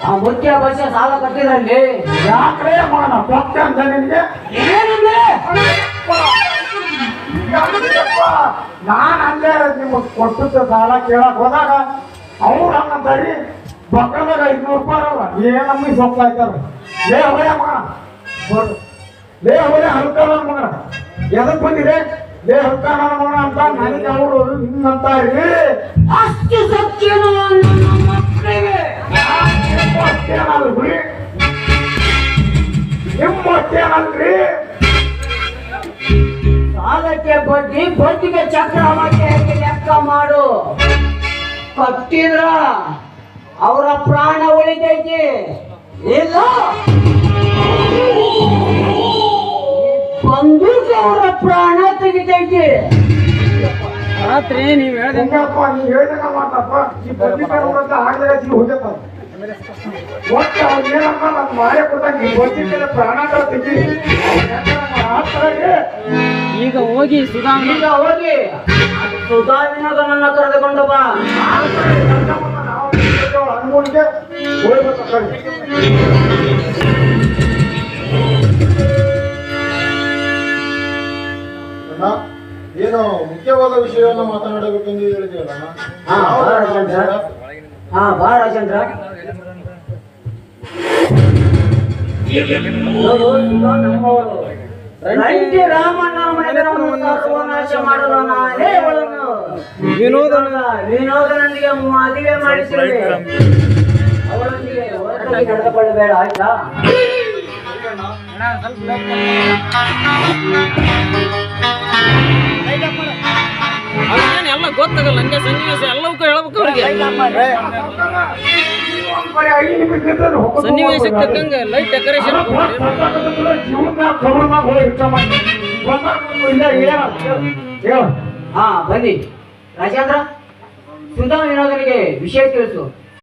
ಆ ಮುಖ್ಯ ಬಸ್ ಸಾಲ ಕಟ್ಟಿದ್ರಲ್ಲಿ ಯಾಕ್ರೆ ಮಗನ ಕೊಟ್ಟೆ ಅಂತ ನಿನ್ಗೆ ಏನಂದ್ರೆ ನಾನು ಅಲ್ಲೇ ನಿಮಗೆ ಕೊಟ್ಟಿದ್ದ ಸಾಲ ಕೇಳಕ್ ಹೋದಾಗ ಅವ್ರು ಹಂಗಂತಾರಿ ಬಕ್ಕದಾಗ 500 ರೂಪಾಯಿ ಅಲ್ಲ ಏನಮ್ಮಿ ಸೊಪ್ಪ ಆಯ್ತಾರ ಲೇ ಹೊಳೆ ಮಗನ ಲೇ ಹೊಳೆ ಹಲ್ಕಲ್ಲ ಮಗನ ಎದಕ್ ಬಂದಿದೆ ಲೇ ಹಲ್ಕಲ್ಲ ಮಗನ ಅಂತ ನನಗೆ ಅವರು ಹಿಂಗಂತಾರಿ ಅಷ್ಟು ಸತ್ಯನು ನನ್ನ ಮಕ್ಕಳಿಗೆ ನಿಮ್ಮಷ್ಟೇನಲ್ರಿ ನಿಮ್ಮಷ್ಟೇನಲ್ರಿ ಸಾಲಕ್ಕೆ ಬಡ್ಡಿ ಬಡ್ಡಿಗೆ ಚಕ್ರವಕ್ಕೆ ಲೆಕ್ಕ ಮಾಡು ಕಟ್ಟಿದ್ರ ಅವರ ಪ್ರಾಣ ಉಳಿತೈತಿ ಇಲ್ಲ ಬಂದೂಕ ಅವರ ಪ್ರಾಣ ತೆಗಿತೈತಿ ರಾತ್ರಿ ನೀವ್ ಹೇಳ್ದೆ ಹೆಂಗಪ್ಪ ನೀವು ಹೇಳ್ದಂಗ ಮಾಡ್ತಪ್ಪ ಈ ಬದ್ನಿಕಾಯಿ ಆಗ್ಲೇ ಹೋಗ್ಯಪ್ಪ ಒಟ್ಟು ಅವ್ರು ಏನಪ್ಪ ನಾನು ಮಾಯ ಕೊಡ್ತಾನೆ ಈ ಬದ್ನಿಕಾಯಿ ಪ್ರಾಣ ತೆಗಿ ಈಗ ಹೋಗಿ ಸುಧಾ ಈಗ ಹೋಗಿ ಸುಧಾವಿನಾಗ ನನ್ನ ಕರೆದುಕೊಂಡು ಬಾ ಅನ್ಮೂಲಿಗೆ ಹೋಗ್ಬೇಕು ಏನು ಮುಖ್ಯವಾದ ವಿಷಯವನ್ನು ಮಾತನಾಡಬೇಕೆಂದು ಹೇಳಿದೆಯಲ್ಲ ಹಾ ಬಾ ರಾಜೇಂದ್ರ ರಂಟಿ ರಾಮಣ್ಣ ಮನೆಯನ್ನು ಸರ್ವನಾಶ ಮಾಡಲು ನಾನೇ ಅವಳನ್ನು ವಿನೋದನೊಂದಿಗೆ ಮದುವೆ ಮಾಡಿಸಿದೆ ಅವಳೊಂದಿಗೆ ಹೊರತಾಗಿ ನಡೆದುಕೊಳ್ಳಬೇಡ ಆಯ್ತಾ ಎಲ್ಲ ಗೊತ್ತಾಗಲ್ಲ ಹಂಗೆ ಸನ್ನಿವೇಶ ಎಲ್ಲವಕ್ಕೂ ಹೇಳ್ಬೇಕು ಅವ್ರಿಗೆ ಸನ್ನಿವೇಶಕ್ಕೆ ತಕ್ಕಂಗೆ ಲೈಟ್ ಡೆಕೋರೇಷನ್ ಹಾ ಬನ್ನಿ ರಾಜೇಂದ್ರ ಸುಧಾ ವಿನೋದನಿಗೆ ವಿಷಯ ತಿಳಿಸು